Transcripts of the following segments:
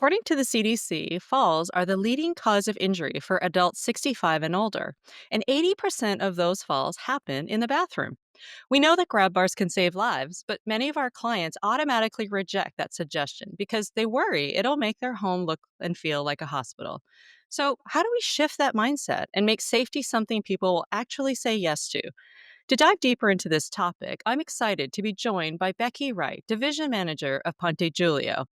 According to the CDC, falls are the leading cause of injury for adults 65 and older, and 80% of those falls happen in the bathroom. We know that grab bars can save lives, but many of our clients automatically reject that suggestion because they worry it'll make their home look and feel like a hospital. So, how do we shift that mindset and make safety something people will actually say yes to? To dive deeper into this topic, I'm excited to be joined by Becky Wright, Division Manager of Ponte Giulio.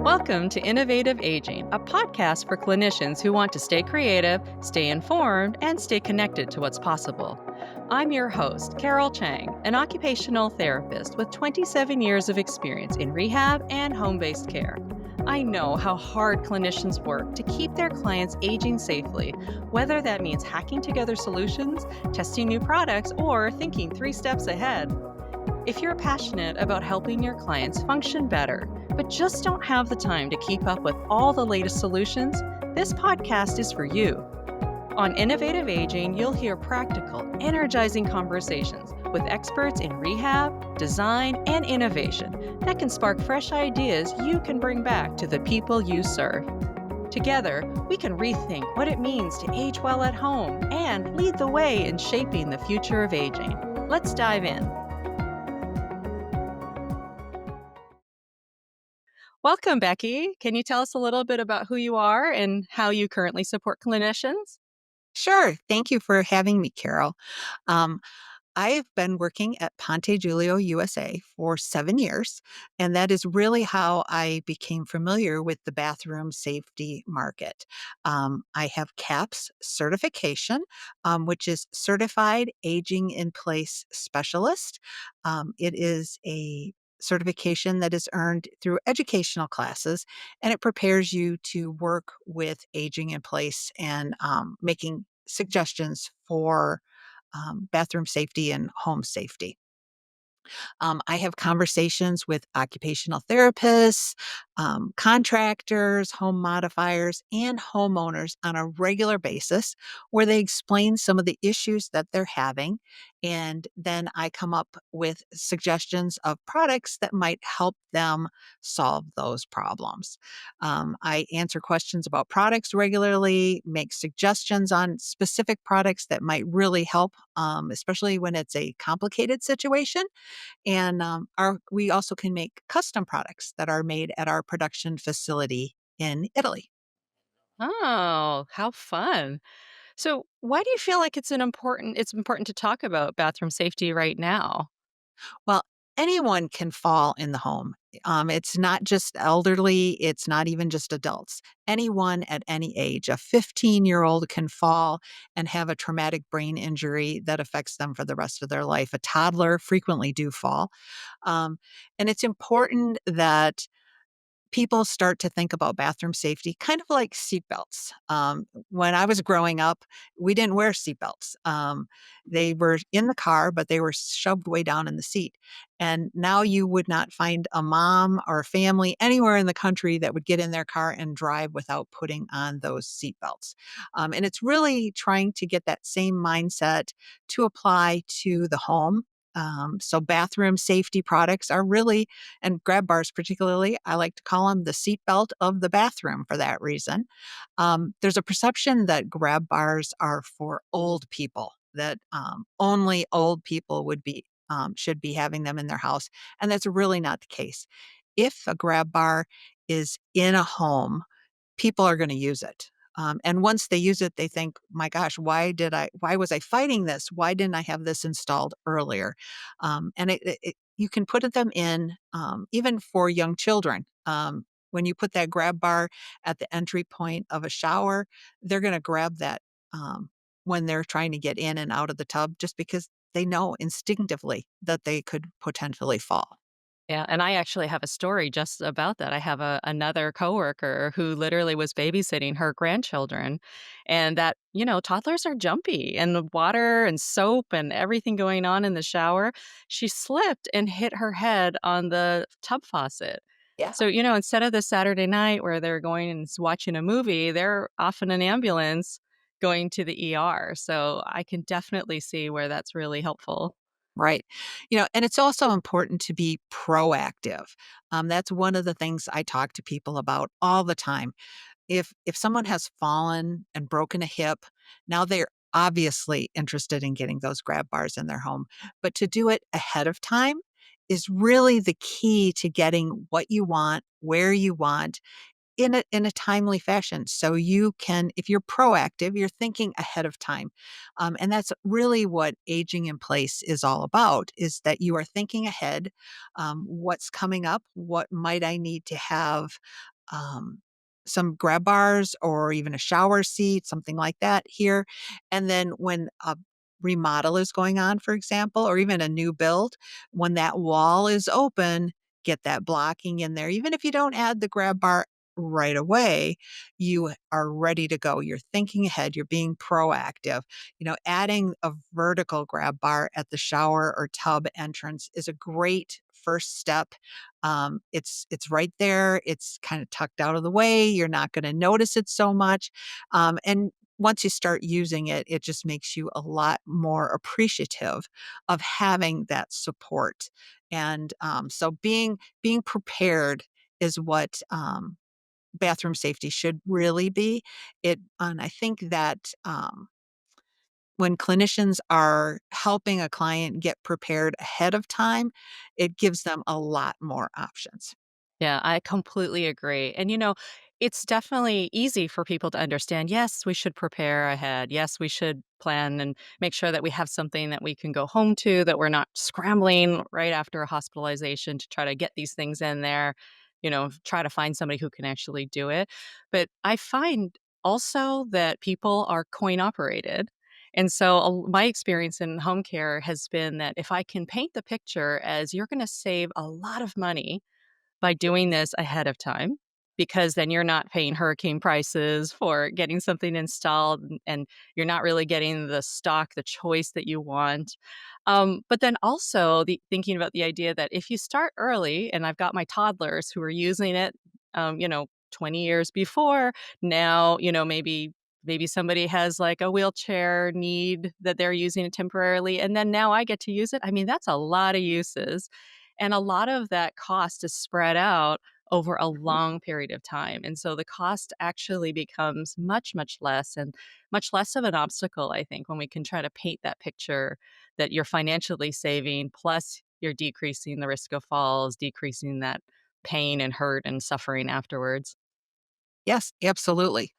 Welcome to Innovative Aging, a podcast for clinicians who want to stay creative, stay informed, and stay connected to what's possible. I'm your host, Carol Chiang, an occupational therapist with 27 years of experience in rehab and home based care. I know how hard clinicians work to keep their clients aging safely, whether that means hacking together solutions, testing new products, or thinking 3 steps ahead. If you're passionate about helping your clients function better, but just don't have the time to keep up with all the latest solutions, this podcast is for you. On Innovative Aging, you'll hear practical, energizing conversations with experts in rehab, design, and innovation that can spark fresh ideas you can bring back to the people you serve. Together, we can rethink what it means to age well at home and lead the way in shaping the future of aging. Let's dive in. Welcome, Becky. Can you tell us a little bit about who you are and how you currently support clinicians? Sure. Thank you for having me, Carol. Um, I've been working at Ponte Giulio USA for 7 years, and that is really how I became familiar with the bathroom safety market. I have CAPS certification, which is Certified Aging in Place Specialist. It is a certification that is earned through educational classes, and it prepares you to work with aging in place and making suggestions for bathroom safety and home safety. I have conversations with occupational therapists, contractors, home modifiers, and homeowners on a regular basis where they explain some of the issues that they're having. And then I come up with suggestions of products that might help them solve those problems. I answer questions about products regularly, make suggestions on specific products that might really help, especially when it's a complicated situation. And we also can make custom products that are made at our production facility in Italy. Oh, how fun. So, why do you feel like it's important to talk about bathroom safety right now? Well, anyone can fall in the home. It's not just elderly, it's not even just adults. Anyone at any age, a 15-year-old can fall and have a traumatic brain injury that affects them for the rest of their life. A toddler frequently do fall. Um, and it's important that people start to think about bathroom safety kind of like seatbelts. When I was growing up, we didn't wear seatbelts. They were in the car, but they were shoved way down in the seat. And now you would not find a mom or a family anywhere in the country that would get in their car and drive without putting on those seatbelts. And it's really trying to get that same mindset to apply to the home. So bathroom safety products are really, and grab bars particularly, I like to call them the seatbelt of the bathroom for that reason. There's a perception that grab bars are for old people, that only old people should be having them in their house, and that's really not the case. If a grab bar is in a home, people are going to use it. And once they use it, they think, my gosh, why was I fighting this? Why didn't I have this installed earlier? You can put them in, even for young children. When you put that grab bar at the entry point of a shower, they're going to grab that when they're trying to get in and out of the tub, just because they know instinctively that they could potentially fall. Yeah, and I actually have a story just about that. I have another coworker who literally was babysitting her grandchildren, and toddlers are jumpy, and the water and soap and everything going on in the shower. She slipped and hit her head on the tub faucet. Yeah. So, instead of the Saturday night where they're going and watching a movie, they're off in an ambulance going to the ER. So I can definitely see where that's really helpful. Right. And it's also important to be proactive. That's one of the things I talk to people about all the time. If someone has fallen and broken a hip, now they're obviously interested in getting those grab bars in their home. But to do it ahead of time is really the key to getting what you want, where you want, in a timely fashion. So you can, if you're proactive, you're thinking ahead of time. And that's really what aging in place is all about, is that you are thinking ahead. What's coming up? What might I need to have? um, some grab bars or even a shower seat, something like that here. And then when a remodel is going on, for example, or even a new build, when that wall is open, get that blocking in there. Even if you don't add the grab bar right away, you are ready to go. You're thinking ahead, you're being proactive. Adding a vertical grab bar at the shower or tub entrance is a great first step. It's right there. It's kind of tucked out of the way. You're not going to notice it so much. And once you start using it, it just makes you a lot more appreciative of having that support. And so being prepared is what bathroom safety should really be. And I think that when clinicians are helping a client get prepared ahead of time, it gives them a lot more options. Yeah, I completely agree. And, it's definitely easy for people to understand. Yes, we should prepare ahead. Yes, we should plan and make sure that we have something that we can go home to, that we're not scrambling right after a hospitalization to try to get these things in there, try to find somebody who can actually do it. But I find also that people are coin operated. And so my experience in home care has been that if I can paint the picture as you're going to save a lot of money by doing this ahead of time, because then you're not paying hurricane prices for getting something installed, and you're not really getting the stock, the choice that you want. But then also thinking about the idea that if you start early, and I've got my toddlers who are using it, 20 years before, now, maybe somebody has like a wheelchair need that they're using it temporarily, and then now I get to use it. I mean, that's a lot of uses, and a lot of that cost is spread out over a Mhm. long period of time. And so the cost actually becomes much, much less, and much less of an obstacle, I think, when we can try to paint that picture that you're financially saving, plus you're decreasing the risk of falls, decreasing that pain and hurt and suffering afterwards. Yes, absolutely.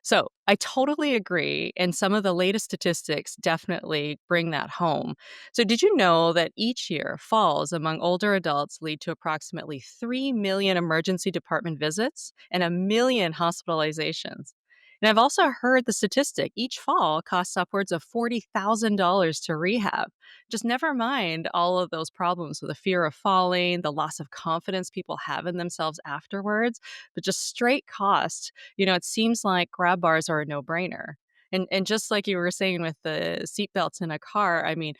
So I totally agree. And some of the latest statistics definitely bring that home. So, did you know that each year falls among older adults lead to approximately 3 million emergency department visits and a million hospitalizations? And I've also heard the statistic each fall costs upwards of $40,000 to rehab. Just never mind all of those problems with the fear of falling, the loss of confidence people have in themselves afterwards, but just straight cost. It seems like grab bars are a no-brainer. And just like you were saying with the seatbelts in a car, I mean,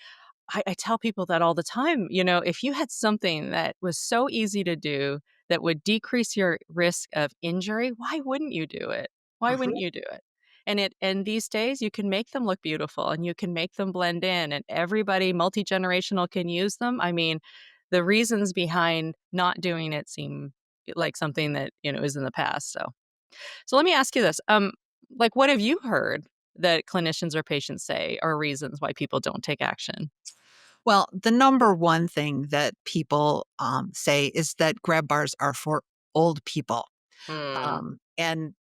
I tell people that all the time. If you had something that was so easy to do that would decrease your risk of injury, why wouldn't you do it? Why Mhm. wouldn't you do it? And these days you can make them look beautiful and you can make them blend in, and everybody multi-generational can use them. I mean, the reasons behind not doing it seem like something that, is in the past. So let me ask you this. Like, what have you heard that clinicians or patients say are reasons why people don't take action? Well, the number one thing that people say is that grab bars are for old people. Mm. And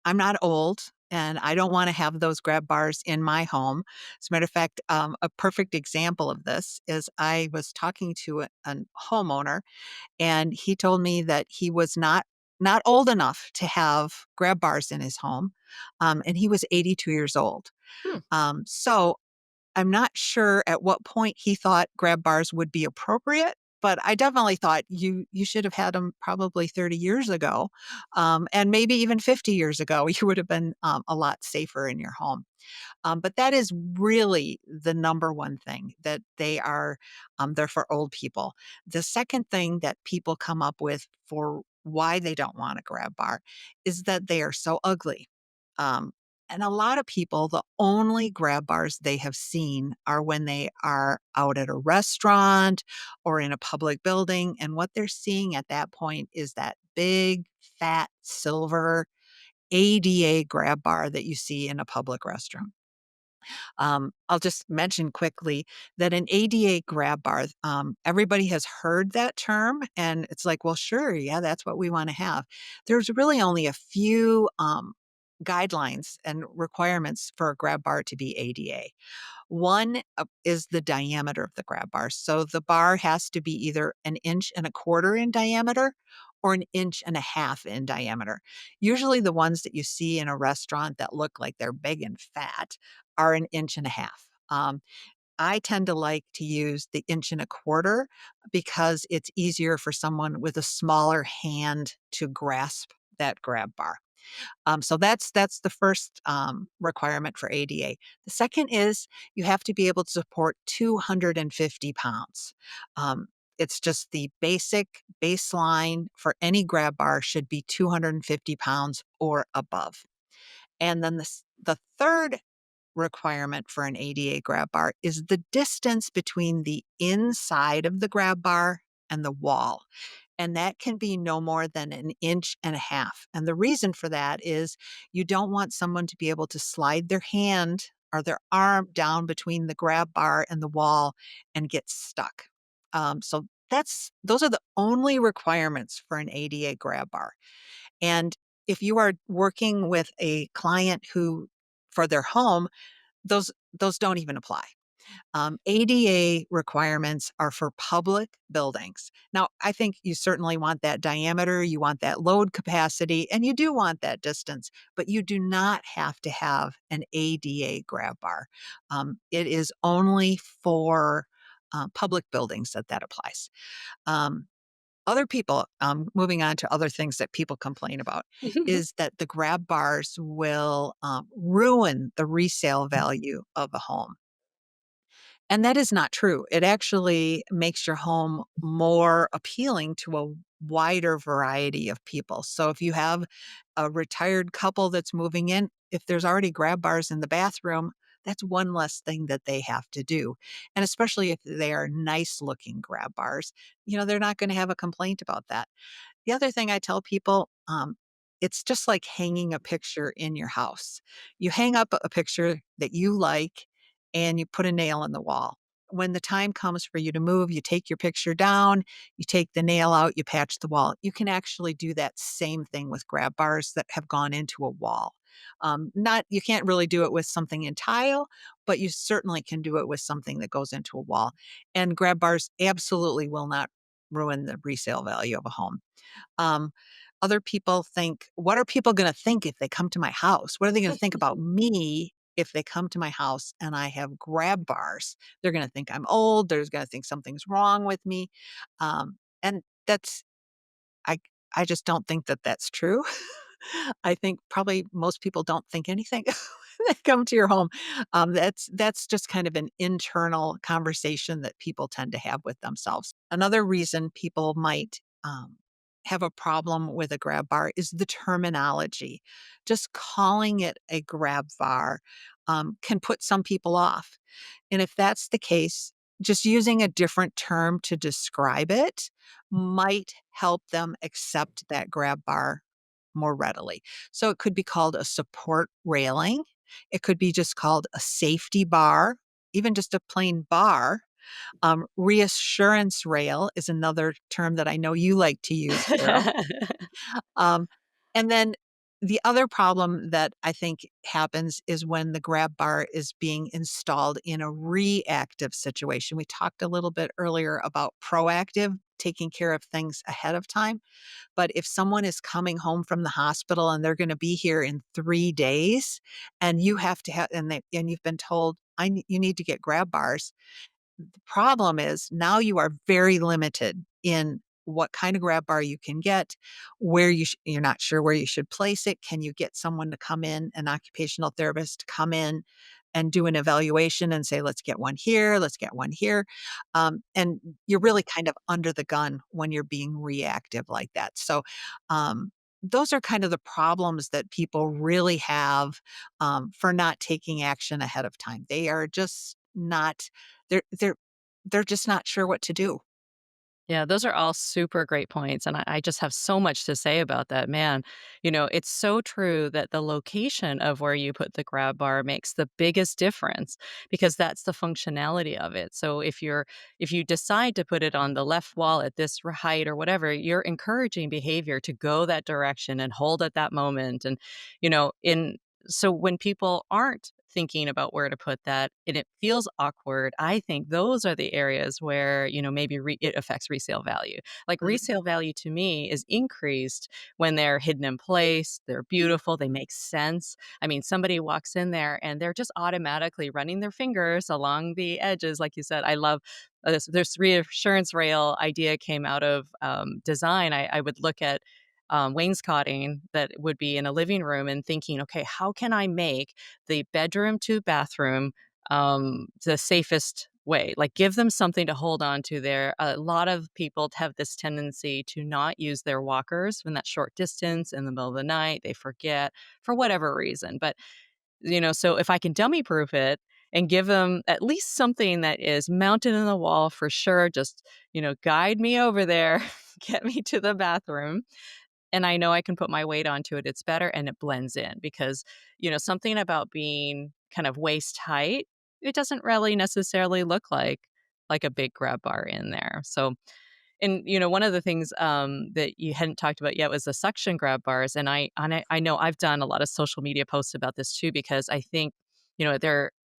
I'm not old, and I don't want to have those grab bars in my home. As a matter of fact, a perfect example of this is I was talking to a homeowner, and he told me that he was not old enough to have grab bars in his home, and he was 82 years old. Hmm. So I'm not sure at what point he thought grab bars would be appropriate, but I definitely thought you should have had them probably 30 years ago, and maybe even 50 years ago. You would have been a lot safer in your home. But that is really the number one thing, that they're for old people. The second thing that people come up with for why they don't want a grab bar is that they are so ugly. And a lot of people, the only grab bars they have seen are when they are out at a restaurant or in a public building. And what they're seeing at that point is that big, fat, silver ADA grab bar that you see in a public restroom. I'll just mention quickly that an ADA grab bar, everybody has heard that term, and it's like, well, sure, yeah, that's what we want to have. There's really only a few guidelines and requirements for a grab bar to be ADA. One is the diameter of the grab bar. So the bar has to be either 1.25 inches in diameter or 1.5 inches in diameter. Usually the ones that you see in a restaurant that look like they're big and fat are 1.5 inches. I tend to like to use the 1.25 inches because it's easier for someone with a smaller hand to grasp that grab bar. So that's the first requirement for ADA. The second is you have to be able to support 250 pounds. It's just the basic baseline for any grab bar should be 250 pounds or above. And then the third requirement for an ADA grab bar is the distance between the inside of the grab bar and the wall, and that can be no more than 1.5 inches. And the reason for that is you don't want someone to be able to slide their hand or their arm down between the grab bar and the wall and get stuck. So those are the only requirements for an ADA grab bar. And if you are working with a client who for their home, those don't even apply. ADA requirements are for public buildings. Now, I think you certainly want that diameter, you want that load capacity, and you do want that distance, but you do not have to have an ADA grab bar. It is only for public buildings that applies. Um, Other people, moving on to other things that people complain about, is that the grab bars will ruin the resale value of a home. And that is not true. It actually makes your home more appealing to a wider variety of people. So if you have a retired couple that's moving in, if there's already grab bars in the bathroom, that's one less thing that they have to do. And especially if they are nice looking grab bars, they're not going to have a complaint about that. The other thing I tell people, it's just like hanging a picture in your house. You hang up a picture that you like and you put a nail in the wall. When the time comes for you to move, you take your picture down, you take the nail out, you patch the wall. You can actually do that same thing with grab bars that have gone into a wall. Not You can't really do it with something in tile, but you certainly can do it with something that goes into a wall. And grab bars absolutely will not ruin the resale value of a home. Um, Other people think, what are people going to think if they come to my house? What are they going to think about me if they come to my house and I have grab bars? They're going to think I'm old. They're going to think something's wrong with me. And I, I just don't think that that's true. I think probably most people don't think anything when they come to your home. That's just kind of an internal conversation that people tend to have with themselves. Another reason people might have a problem with a grab bar is the terminology. Just calling it a grab bar can put some people off. And if that's the case, just using a different term to describe it might help them accept that grab bar more readily. So it could be called a support railing. It could be just called a safety bar, even just a plain bar. Reassurance rail is another term that I know you like to use, Carol. Um, and then the other problem that I think happens is when the grab bar is being installed in a reactive situation. We talked a little bit earlier about proactive, taking care of things ahead of time. But if someone is coming home from the hospital and they're going to be here in 3 days, and you have to have, and you've been told, you need to get grab bars. The problem is now you are very limited in what kind of grab bar you can get, where you're not sure where you should place it. Can you get someone to come in, an occupational therapist to come in and do an evaluation and say, let's get one here, let's get one here. And you're really kind of under the gun when you're being reactive like that. So those are kind of the problems that people really have for not taking action ahead of time. They are just not. They're just not sure what to do. Yeah, those are all super great points. And I just have so much to say about that. Man, it's so true that the location of where you put the grab bar makes the biggest difference because that's the functionality of it. So if you decide to put it on the left wall at this height or whatever, you're encouraging behavior to go that direction and hold at that moment. And, in so when people aren't thinking about where to put that and it feels awkward, I think those are the areas where, maybe it affects resale value. Like Mm, resale value to me is increased when they're hidden in place, they're beautiful, they make sense. I mean, somebody walks in there and they're just automatically running their fingers along the edges. Like you said, I love this reassurance rail idea came out of design. I would look at wainscoting that would be in a living room and thinking, okay, how can I make the bedroom to bathroom the safest way? Like give them something to hold on to there. A lot of people have this tendency to not use their walkers in that short distance in the middle of the night. They forget for whatever reason. But, so if I can dummy proof it and give them at least something that is mounted in the wall for sure, just, guide me over there, get me to the bathroom and I know I can put my weight onto it, it's better and it blends in because, something about being kind of waist height, it doesn't really necessarily look like a big grab bar in there. So, and one of the things that you hadn't talked about yet was the suction grab bars, and I know I've done a lot of social media posts about this too because I think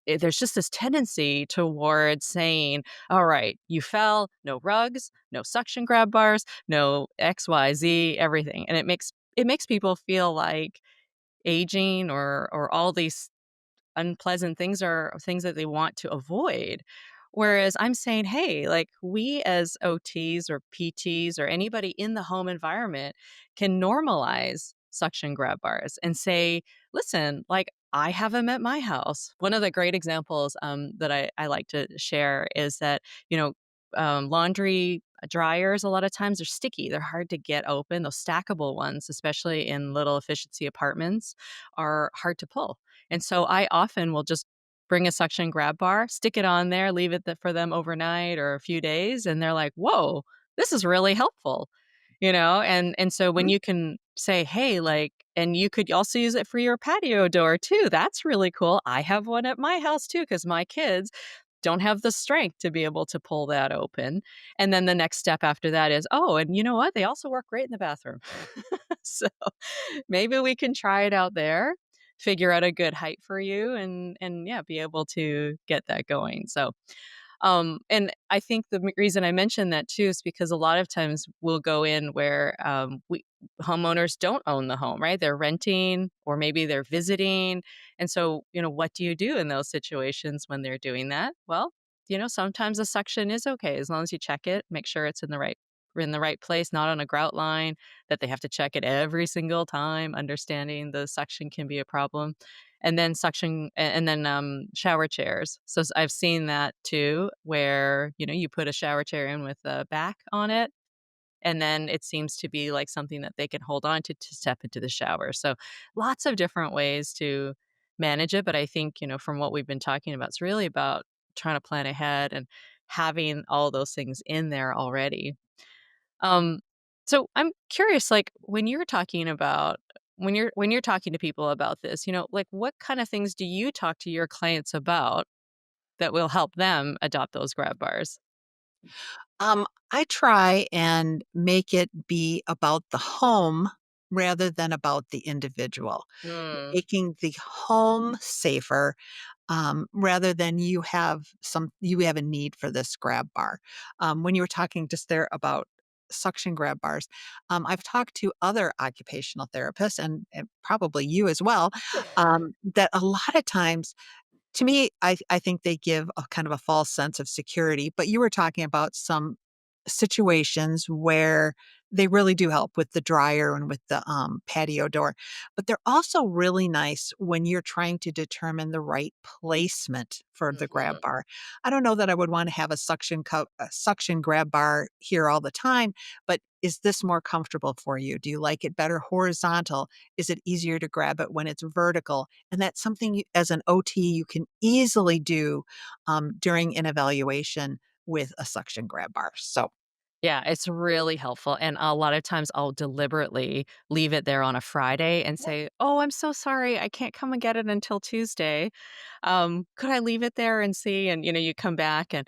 there's just this tendency towards saying, "All right, you fell, no rugs, no suction grab bars, no X Y Z, everything," and it makes people feel like aging or all these unpleasant things are things that they want to avoid. Whereas I'm saying, hey, like we as OTs or PTs or anybody in the home environment can normalize suction grab bars and say, listen, like I have them at my house. One of the great examples that I like to share is that, laundry dryers a lot of times are sticky. They're hard to get open. Those stackable ones, especially in little efficiency apartments, are hard to pull. And so I often will just bring a suction grab bar, stick it on there, leave it for them overnight or a few days, and they're like, "Whoa, this is really helpful." And so when mm, you can say, "Hey, like," and you could also use it for your patio door too. That's really cool. I have one at my house too because my kids don't have the strength to be able to pull that open. And then the next step after that is, "Oh, and you know what? They also work great in the bathroom." So maybe we can try it out there, figure out a good height for you and yeah, be able to get that going. So, and I think the reason I mentioned that too is because a lot of times we'll go in where we homeowners don't own the home, right? They're renting or maybe they're visiting. And so, what do you do in those situations when they're doing that? Well, sometimes a suction is okay as long as you check it, make sure it's in the right place, not on a grout line, that they have to check it every single time, understanding the suction can be a problem. And then shower chairs. So I've seen that too, where, you put a shower chair in with a back on it, and then it seems to be like something that they can hold on to step into the shower. So lots of different ways to manage it. But I think, from what we've been talking about, it's really about trying to plan ahead and having all those things in there already. Um, so I'm curious, like when you're talking to people about this, like what kind of things do you talk to your clients about that will help them adopt those grab bars? I try and make it be about the home rather than about the individual, Mm. making the home safer rather than you have a need for this grab bar. When you were talking just there about suction grab bars, I've talked to other occupational therapists and probably you as well, that a lot of times to me, I think they give a kind of a false sense of security, but you were talking about some situations where They really do help with the dryer and with the, patio door, but they're also really nice when you're trying to determine the right placement for the grab Mhm. bar. I don't know that I would wanna have a suction grab bar here all the time, but is this more comfortable for you? Do you like it better horizontal? Is it easier to grab it when it's vertical? And that's something you as an OT, you can easily do, during an evaluation with a suction grab bar, so Yeah, it's really helpful, and a lot of times I'll deliberately leave it there on a Friday and say, "Oh, I'm so sorry, I can't come and get it until Tuesday. Could I leave it there and see?" And, you come back and,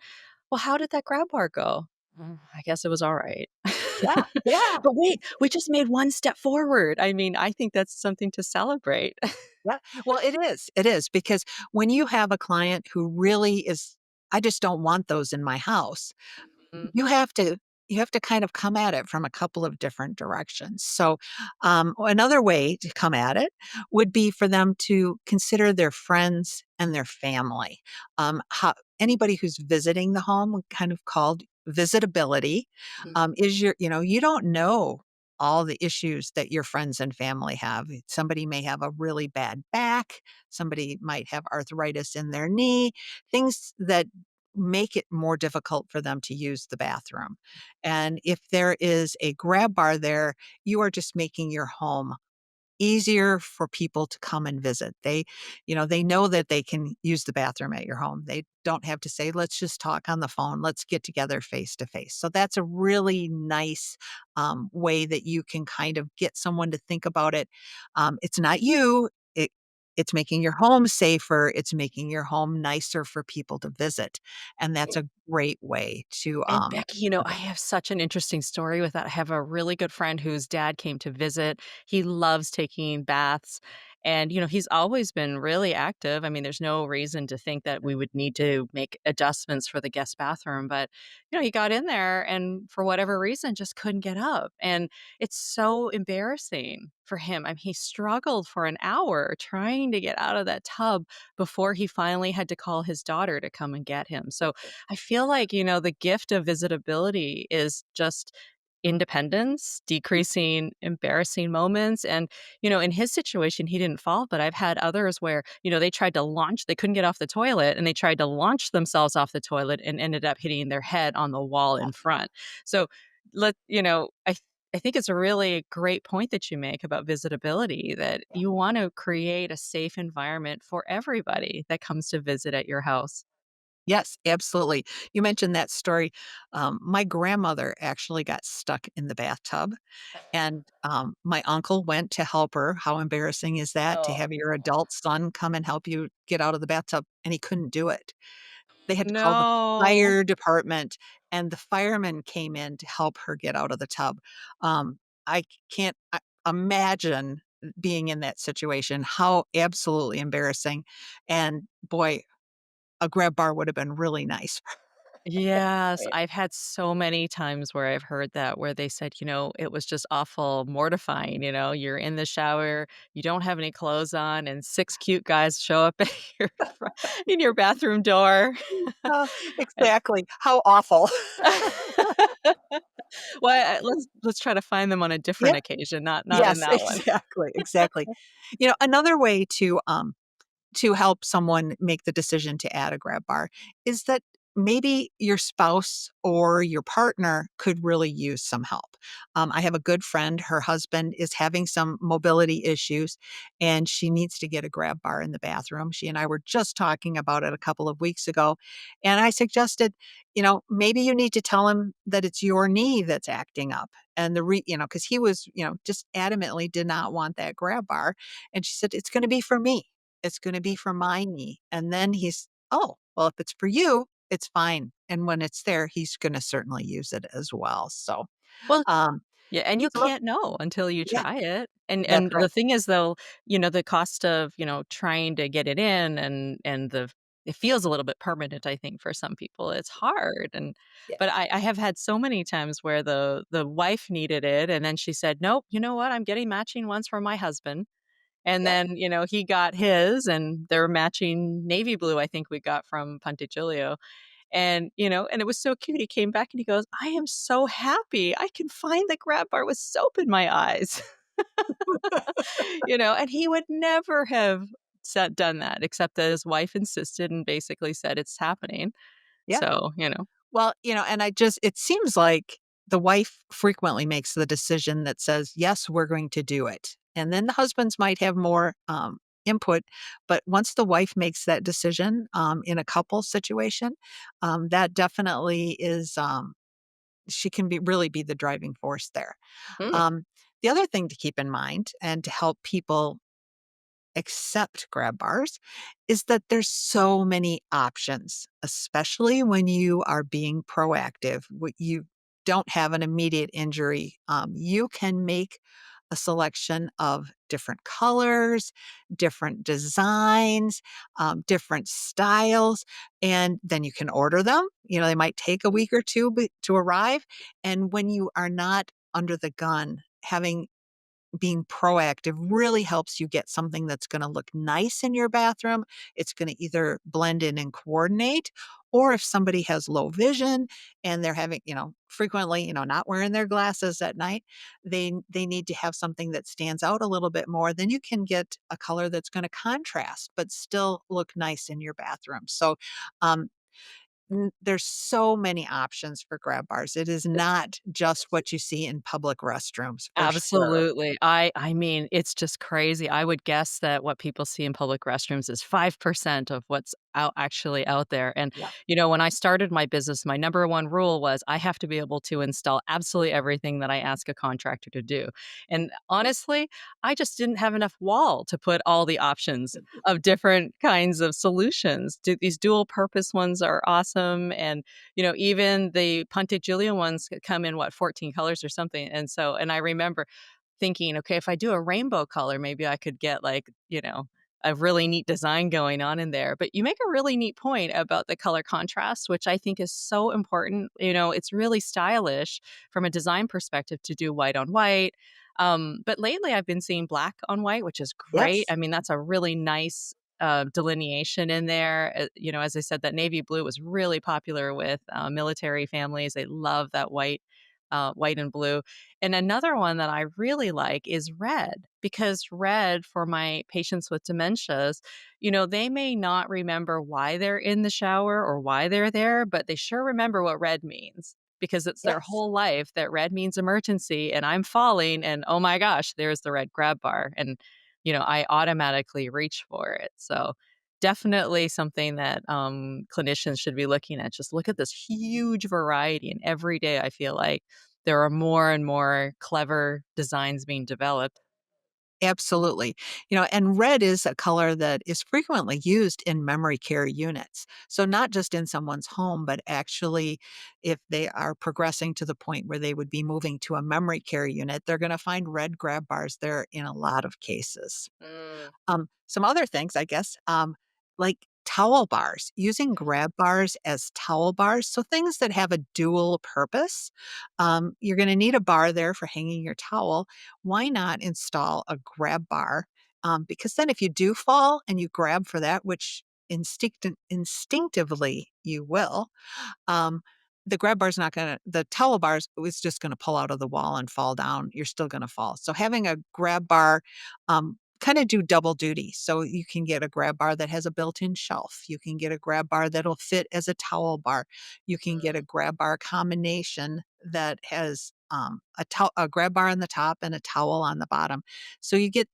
"Well, how did that grab bar go?" I guess it was alright." yeah, yeah. But wait, we just made one step forward. I mean, I think that's something to celebrate. Yeah. Well, it is because when you have a client who really is, "I just don't want those in my house," Mhm, you have to kind of come at it from a couple of different directions. So, another way to come at it would be for them to consider their friends and their family. How anybody who's visiting the home, kind of called visitability, mhm. is you don't know all the issues that your friends and family have. Somebody may have a really bad back, somebody might have arthritis in their knee, things that make it more difficult for them to use the bathroom. And if there is a grab bar there, you are just making your home easier for people to come and visit. They know that they can use the bathroom at your home. They don't have to say, let's just talk on the phone. Let's get together face to face. So that's a really nice way that you can kind of get someone to think about it. It's not you. It's making your home safer. It's making your home nicer for people to visit. And that's a great way to, And Becky, I have such an interesting story with that. I have a really good friend whose dad came to visit. He loves taking baths. And, he's always been really active. I mean, there's no reason to think that we would need to make adjustments for the guest bathroom. But, he got in there and for whatever reason just couldn't get up. And it's so embarrassing for him. I mean, he struggled for an hour trying to get out of that tub before he finally had to call his daughter to come and get him. So, I feel like, the gift of visitability is just independence, decreasing embarrassing moments. And, in his situation, he didn't fall, but I've had others where, they couldn't get off the toilet and they tried to launch themselves off the toilet and ended up hitting their head on the wall in front. So I think it's a really great point that you make about visitability that you want to create a safe environment for everybody that comes to visit at your house. Yes, absolutely. You mentioned that story. My grandmother actually got stuck in the bathtub, and my uncle went to help her. How embarrassing is that to Oh, have your adult son come and help you get out of the bathtub? And he couldn't do it. They had to call the no. fire department, and the firemen came in to help her get out of the tub. I can't imagine being in that situation. How absolutely embarrassing. And boy, a grab bar would have been really nice. Yes, I've had so many times where I've heard that, where they said, "It was just awful mortifying," you're in the shower, you don't have any clothes on, and 6 cute guys show up at your in your bathroom door. Oh, And exactly. How awful. well, let's try to find them on a Yeah. different occasion, not in Yes, that one. exactly, exactly. Another way to help someone make the decision to add a grab bar is that maybe your spouse or your partner could really use some help. I have a good friend, her husband is having some mobility issues and she needs to get a grab bar in the bathroom. She and I were just talking about it a couple of weeks ago. And I suggested, maybe you need to tell him that it's your knee that's acting up. And because he was, just adamantly did not want that grab bar. And she said, it's going to be for me. It's gonna be for my knee, and then "Oh, well, if it's for you, it's fine," and when it's there, he's gonna certainly use it as well, so, Well, um, yeah, and you so tho can't know until you yeah, try it, and that's right. the thing is, though, the cost of, trying to get it in and it feels a little bit permanent, I think, for some people, it's hard, Yeah, but I have had so many times where the wife needed it, and then she said, "Nope, you know what, I'm getting matching ones for my husband," and yeah, then, he got his, and they're matching navy blue, I think we got from Ponte Giulio, And, and it was so cute. He came back and he goes, "I am so happy. I can find the grab bar with soap in my eyes." And he would never have done that except that his wife insisted and basically said it's happening. Yeah. So. Well, and it seems like the wife frequently makes the decision that says, yes, we're going to do it. And then the husbands might have more input. But once the wife makes that decision in a couple situation, that definitely is, she can really be the driving force there. Mm, Um, the other thing to keep in mind and to help people accept grab bars is that there's so many options, especially when you are being proactive. You don't have an immediate injury. You can make a selection of different colors, different designs, different styles, and then you can order them. They might take a week or two to arrive. And when you are not under the gun, having being proactive really helps you get something that's going to look nice in your bathroom. It's going to either blend in and coordinate, or if somebody has low vision and they're having, frequently, not wearing their glasses at night, they need to have something that stands out a little bit more. Then you can get a color that's going to contrast but still look nice in your bathroom. So, um, there's so many options for grab bars. It is not just what you see in public restrooms for sure. absolutely. I mean, it's just crazy. I would guess that what people see in public restrooms is 5% of what's actually out there. And, Yeah. when I started my business, my number one rule was I have to be able to install absolutely everything that I ask a contractor to do. And honestly, I just didn't have enough wall to put all the options of different kinds of solutions. These dual purpose ones are awesome. And even the Ponte Giulio ones come in 14 colors or something. And I remember thinking, okay, if I do a rainbow color, maybe I could get a really neat design going on in there. But you make a really neat point about the color contrast, which I think is so important. It's really stylish from a design perspective to do white on white. But lately I've been seeing black on white, which is great. Yes. I mean, that's a really nice delineation in there. As I said, that navy blue was really popular with military families. They love that white and blue. And another one that I really like is red, because red for my patients with dementias, they may not remember why they're in the shower or why they're there, but they sure remember what red means. Because it's their Yes. whole life that red means emergency and I'm falling and oh my gosh, there's the red grab bar. And I automatically reach for it. So definitely something that clinicians should be looking at. Just look at this huge variety. And every day I feel like there are more and more clever designs being developed. Absolutely. And red is a color that is frequently used in memory care units. So, not just in someone's home, but actually, if they are progressing to the point where they would be moving to a memory care unit, they're going to find red grab bars there in a lot of cases. Mm. Some other things, I guess, like towel bars, using grab bars as towel bars. So things that have a dual purpose. You're going to need a bar there for hanging your towel. Why not install a grab bar? Because then if you do fall and you grab for that, which instinctively you will, um, the grab bar's not gonna the towel bars was just gonna pull out of the wall and fall down. You're still gonna fall. So having a grab bar, kinda do double duty. So you can get a grab bar that has a built-in shelf. You can get a grab bar that'll fit as a towel bar. You can get a grab bar combination that has, a grab bar on the top and a towel on the bottom. So you get,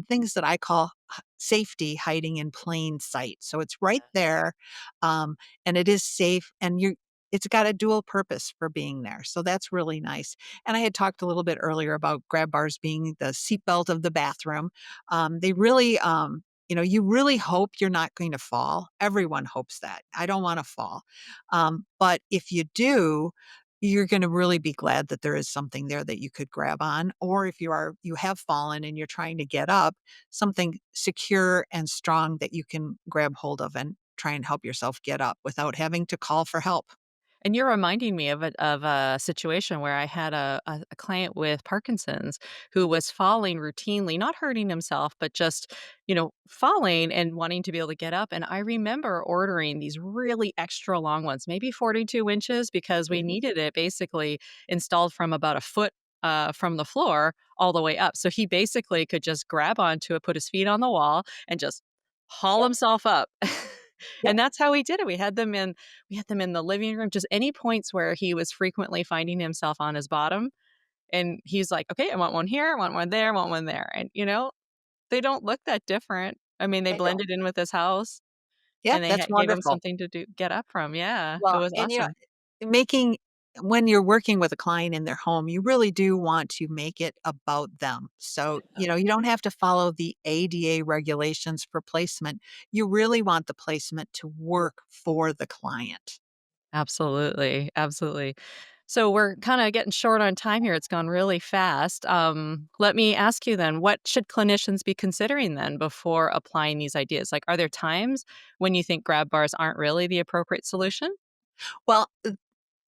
things that I call safety hiding in plain sight. So it's right there, and it is safe, and it's got a dual purpose for being there. So that's really nice. And I had talked a little bit earlier about grab bars being the seatbelt of the bathroom. They really, you really hope you're not going to fall. Everyone hopes that. I don't want to fall. But if you do, you're going to really be glad that there is something there that you could grab on. Or if you have fallen and you're trying to get up, something secure and strong that you can grab hold of and try and help yourself get up without having to call for help. And you're reminding me of a situation where I had a client with Parkinson's who was falling routinely, not hurting himself, but just, falling and wanting to be able to get up. And I remember ordering these really extra long ones, maybe 42 inches, because we Mhm. needed it basically installed from about a foot from the floor all the way up. So he basically could just grab onto it, put his feet on the wall, and just haul Yep. himself up. Yep. And that's how we did it. We had them in the living room, just any points where he was frequently finding himself on his bottom, and he's like, "Okay, I want one here, I want one there, I want one there," and, they don't look that different. I mean, they I don't. blended in with his house, Yeah, and they that's gave him wonderful. something to get up from. Yeah, it Well, was and, awesome. making when you're working with a client in their home, you really do want to make it about them. So, you don't have to follow the ADA regulations for placement. You really want the placement to work for the client. Absolutely, absolutely. So we're kinda getting short on time here, it's gone really fast. Let me ask you then, what should clinicians be considering then before applying these ideas? Like, are there times when you think grab bars aren't really the appropriate solution? Well,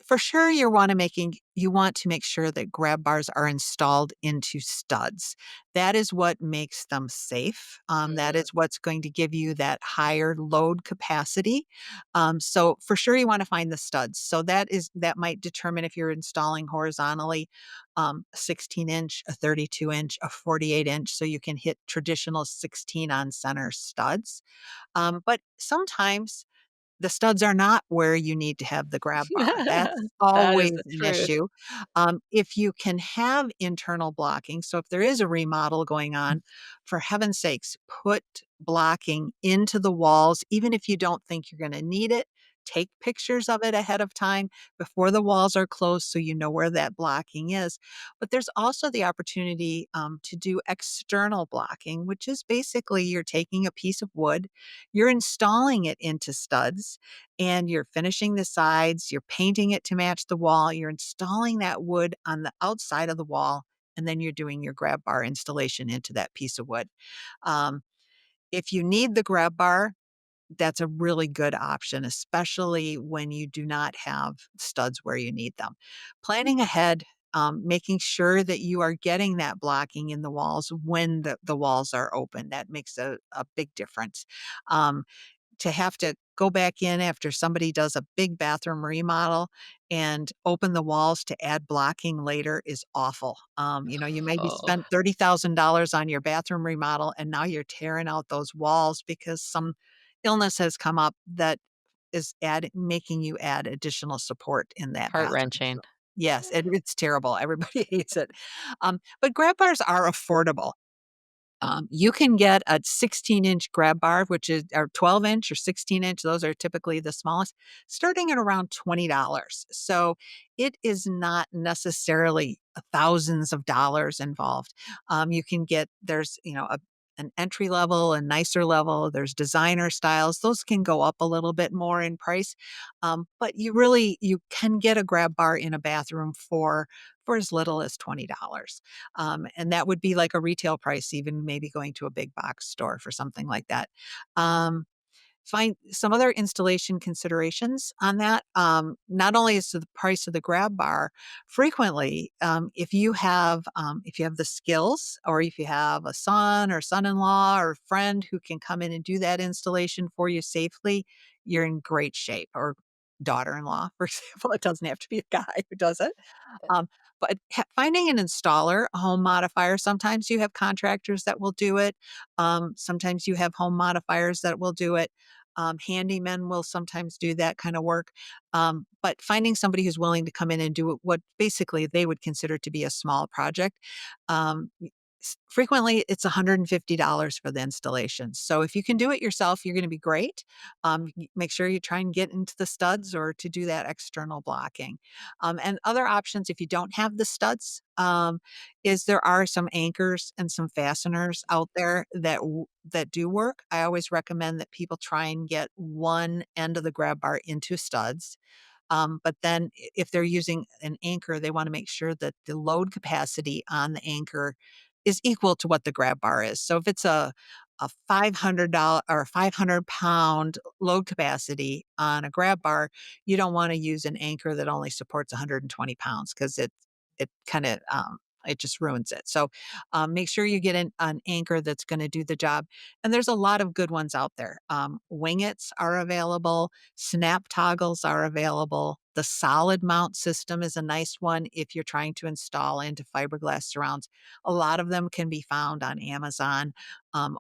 for sure, you want to make sure that grab bars are installed into studs. That is what makes them safe. That Mm, is what's going to give you that higher load capacity. So for sure, you want to find the studs. So that might determine if you're installing horizontally, a 16 inch, a 32 inch, a 48 inch, so you can hit traditional 16 on center studs. But sometimes the studs are not where you need to have the grab bar. That's That is always the an truth. issue. If you can have internal blocking, so if there is a remodel going on, for heaven's sakes, put blocking into the walls, even if you don't think you're going to need it. Take pictures of it ahead of time before the walls are closed so you know where that blocking is. But there's also the opportunity to do external blocking, which is basically you're taking a piece of wood, you're installing it into studs, and you're finishing the sides, you're painting it to match the wall, you're installing that wood on the outside of the wall, and then you're doing your grab bar installation into that piece of wood. Um, if you need the grab bar, that's a really good option, especially when you do not have studs where you need them. Planning ahead, making sure that you are getting that blocking in the walls when the walls are open, that makes a big difference. Um, to have to go back in after somebody does a big bathroom remodel and open the walls to add blocking later is awful. You maybe Oh, spent $30,000 on your bathroom remodel and now you're tearing out those walls because some illness has come up that is making you add additional support in that bathroom. So, heart-wrenching. yes, it's terrible. Everybody hates it. But grab bars are affordable. You can get a 16-inch grab bar, which is or 12-inch or 16-inch, those are typically the smallest, starting at around $20. So it is not necessarily thousands of dollars involved. You can get there's, an entry level, a nicer level, there's designer styles. Those can go up a little bit more in price. But you can get a grab bar in a bathroom for as little as $20. And that would be like a retail price, even maybe going to a big box store for something like that. Um, Find some other installation considerations on that. Not only is the price of the grab bar, frequently, if you have the skills, or if you have a son or son-in-law or friend who can come in and do that installation for you safely, you're in great shape. Or daughter-in-law, for example, it doesn't have to be a guy who does it. Um, but finding an installer, a home modifier, sometimes you have contractors that will do it. Sometimes you have home modifiers that will do it. Handymen will sometimes do that kind of work. But finding somebody who's willing to come in and do what basically they would consider to be a small project, um, frequently it's $150 for the installation. So if you can do it yourself, you're going to be great. Make sure you try and get into the studs or to do that external blocking. And other options, if you don't have the studs, is there are some anchors and some fasteners out there that do work. I always recommend that people try and get one end of the grab bar into studs. But then if they're using an anchor, they want to make sure that the load capacity on the anchor is equal to what the grab bar is. So if it's a $500 or 500-pound load capacity on a grab bar, you don't wanna use an anchor that only supports 120 pounds because it kinda, it just ruins it. So, make sure you get an anchor that's gonna do the job, and there's a lot of good ones out there. Wingets are available, snap toggles are available. The solid mount system is a nice one if you're trying to install into fiberglass surrounds. A lot of them can be found on Amazon,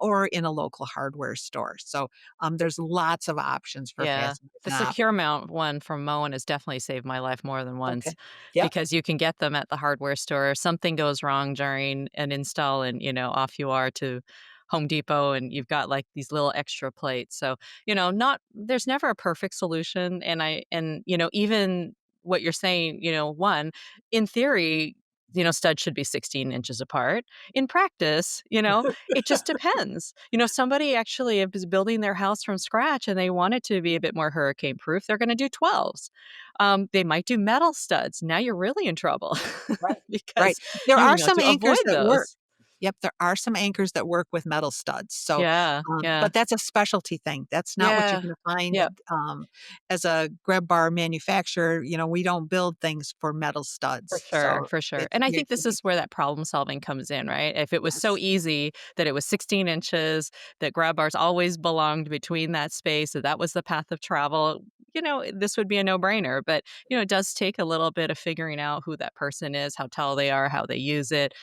or in a local hardware store. So, there's lots of options for Yeah. fasteners The now. secure mount one from Moen has definitely saved my life more than once Okay. Yep. because you can get them at the hardware store. Something goes wrong during an install and, off you are to Home Depot and you've got like these little extra plates. So, not there's never a perfect solution. And even what you're saying, one, in theory, studs should be 16 inches apart. In practice, it just depends. If somebody actually is building their house from scratch and they want it to be a bit more hurricane proof, they're going to do 12s. They might do metal studs. Now you're really in trouble Right. Right. because There are some to avoid anchors that work. those. Yep, there are some anchors that work with metal studs. So, Yeah. Yeah. but that's a specialty thing. That's not what you're Yeah. gonna find, Yep. as a grab bar manufacturer. We don't build things for metal For studs. sure, So for sure. it's And I you think this is where that problem solving comes in, right? If it was so yes. easy that it was 16 inches, that grab bars always belonged between that space, that was the path of travel, this would be a no-brainer. But, it does take a little bit of figuring out who that person is, how tall they are, how they use it,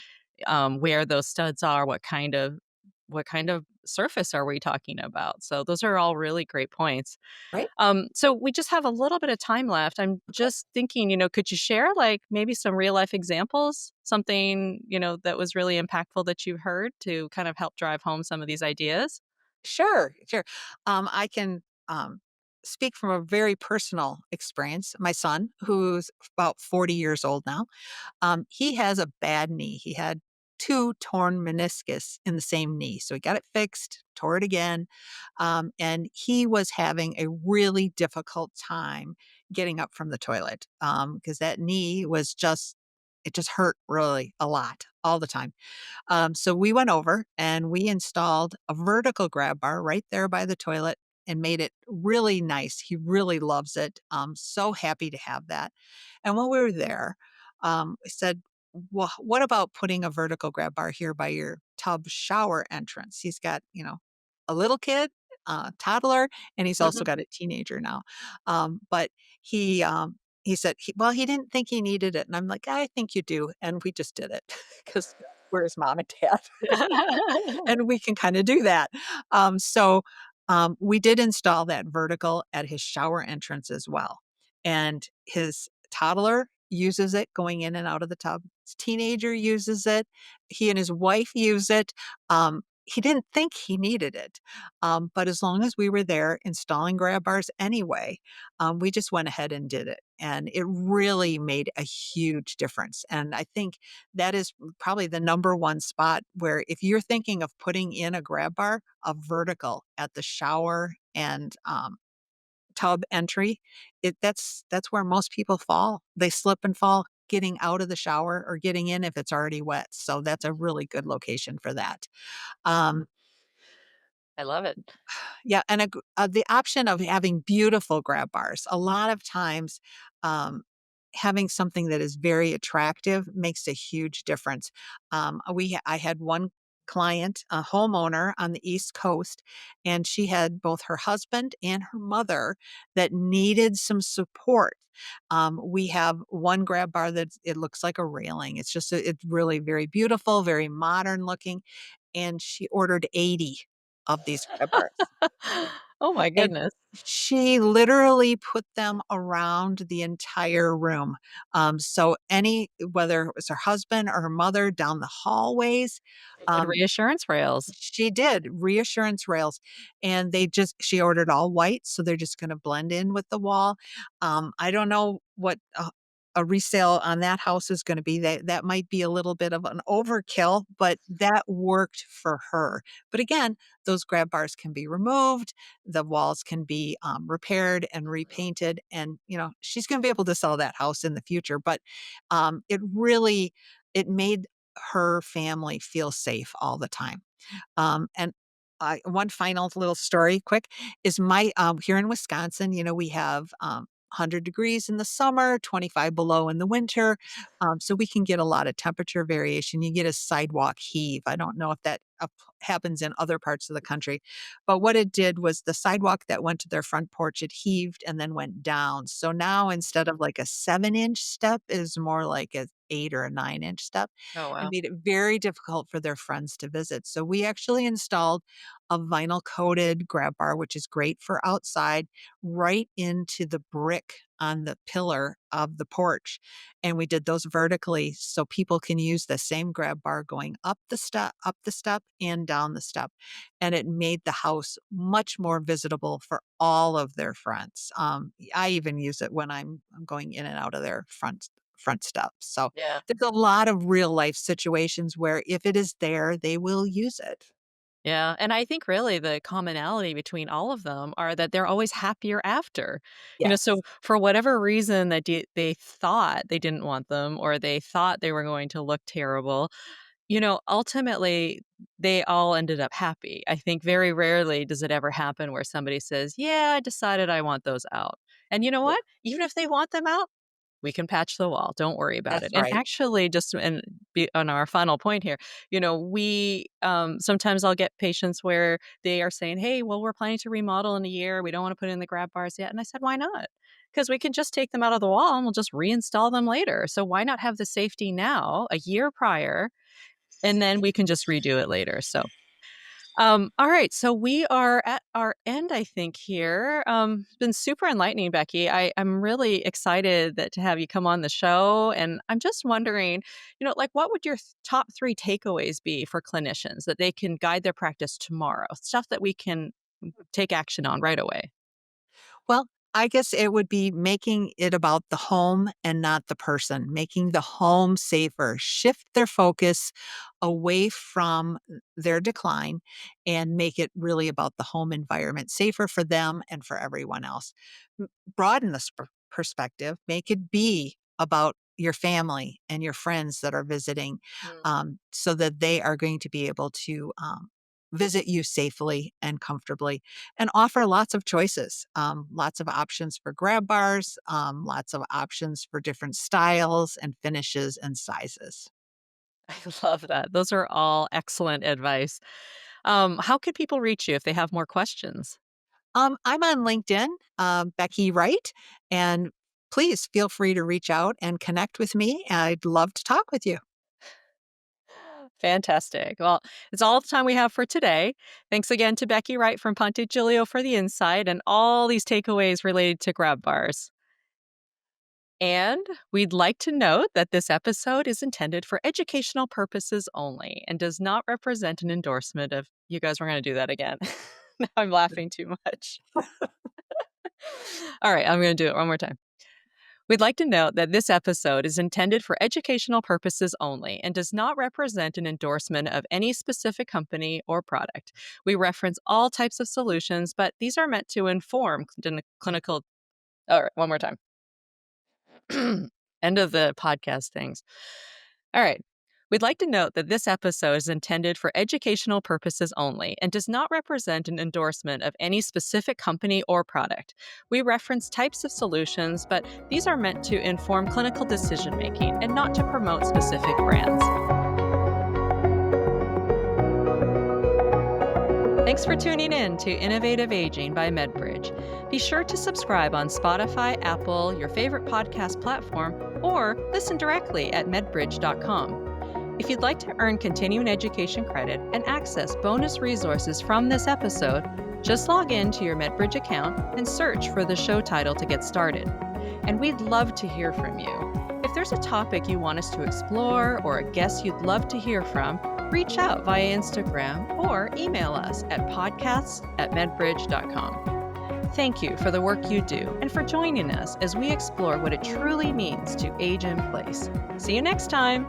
where those studs are, what kind of surface are we talking about? So those are all really great points. Right? So we just have a little bit of time left. I'm Okay. just thinking, could you share like maybe some real life examples, something, that was really impactful that you heard to kind of help drive home some of these ideas? Sure, sure. I can, speak from a very personal experience. My son, who's about 40 years old now, he has a bad knee. He had 2 torn meniscus in the same knee, so he got it fixed, tore it again, and he was having a really difficult time getting up from the toilet, because that knee was just it just hurt really a lot all the time. So we went over and we installed a vertical grab bar right there by the toilet and made it really nice. He really loves it. So happy to have that. And while we were there, I said, well, what about putting a vertical grab bar here by your tub shower entrance? He's got, a little kid, toddler, and he's also Mhm. got a teenager now. But he said, well, he didn't think he needed it. And I'm like, I think you do. And we just did it because we're his mom and dad. And we can kinda do that. We did install that vertical at his shower entrance as well, and his toddler uses it going in and out of the tub. His teenager uses it. He and his wife use it. He didn't think he needed it, but as long as we were there installing grab bars anyway, we just went ahead and did it, and it really made a huge difference, and I think that is probably the number one spot where if you're thinking of putting in a grab bar, a vertical at the shower and, tub entry, that's where most people fall. They slip and fall getting out of the shower or getting in if it's already wet, so that's a really good location for that. Um I love it. Yeah, and the option of having beautiful grab bars. A lot of times, having something that is very attractive makes a huge difference. I had one client, a homeowner on the East Coast, and she had both her husband and her mother that needed some support. We have one grab bar that it looks like a railing. It's really very beautiful, very modern looking, and she ordered 80 of these grab bars. Oh my And goodness. she literally put them around the entire room. So whether it was her husband or her mother down the hallways, Good um, reassurance rails. she did reassurance rails, and she ordered all white, so they're just gonna blend in with the wall. I don't know what a resale on that house is gonna be. That might be a little bit of an overkill, but that worked for her. But again, those grab bars can be removed, the walls can be, repaired and repainted, and, she's gonna be able to sell that house in the future, but, it made her family feel safe all the time. And one final little story, quick, is my here in Wisconsin. We have 100 degrees in the summer, 25 below in the winter, so we can get a lot of temperature variation. You get a sidewalk heave. I don't know if that happens in other parts of the country, but what it did was the sidewalk that went to their front porch, it heaved and then went down. So now instead of like a 7-inch step, is more like a 8 or a 9-inch step, Oh, and wow. made it very difficult for their friends to visit. So we actually installed a vinyl coated grab bar, which is great for outside, right into the brick on the pillar of the porch. And we did those vertically so people can use the same grab bar going up the step and down the step. And it made the house much more visitable for all of their friends. I even use it when I'm going in and out of their front steps. So Yeah. there's a lot of real life situations where if it is there, they will use it. Yeah, and I think really the commonality between all of them are that they're always happier after. So Yes. for whatever reason that they thought they didn't want them or they thought they were going to look terrible, ultimately they all ended up happy. I think very rarely does it ever happen where somebody says, "Yeah, I decided I want those out." And you know Yeah, what? Even if they want them out, we can patch the wall. Don't worry about it. that's And right. actually, just and be on our final point here, we sometimes I'll get patients where they are saying, "Hey, well, we're planning to remodel in a year. We don't want to put in the grab bars yet." And I said, "Why not? Because we can just take them out of the wall and we'll just reinstall them later. So why not have the safety now, a year prior, and then we can just redo it later." So all right. So we are at our end, I think, here. It's been super enlightening, Becky. I'm really excited to have you come on the show. And I'm just wondering, like, what would your top 3 takeaways be for clinicians that they can guide their practice tomorrow? Stuff that we can take action on right away. Well, I guess it would be making it about the home and not the person, making the home safer, shift their focus away from their decline and make it really about the home environment, safer for them and for everyone else. Broaden the perspective, make it be about your family and your friends that are visiting, Mm. so that they are going to be able to visit you safely and comfortably, and offer lots of choices, lots of options for grab bars, lots of options for different styles and finishes and sizes. I love that. Those are all excellent advice. How could people reach you if they have more questions? I'm on LinkedIn, Becky Wright, and please feel free to reach out and connect with me. I'd love to talk with you. Fantastic. Well, it's all the time we have for today. Thanks again to Becky Wright from Ponte Giulio for the insight and all these takeaways related to grab bars. And we'd like to note that this episode is intended for educational purposes only and does not represent an endorsement of you guys were going to do that again. Now I'm laughing too much. All right, I'm going to do it one more time. We'd like to note that this episode is intended for educational purposes only and does not represent an endorsement of any specific company or product. We reference all types of solutions, but these are meant to inform clinical. All right, one more time. End of the podcast things. All right. We'd like to note that this episode is intended for educational purposes only and does not represent an endorsement of any specific company or product. We reference types of solutions, but these are meant to inform clinical decision making and not to promote specific brands. Thanks for tuning in to Innovative Aging by MedBridge. Be sure to subscribe on Spotify, Apple, your favorite podcast platform, or listen directly at medbridge.com. If you'd like to earn continuing education credit and access bonus resources from this episode, just log in to your MedBridge account and search for the show title to get started. And we'd love to hear from you. If there's a topic you want us to explore or a guest you'd love to hear from, reach out via Instagram or email us at podcasts@medbridge.com. Thank you for the work you do and for joining us as we explore what it truly means to age in place. See you next time.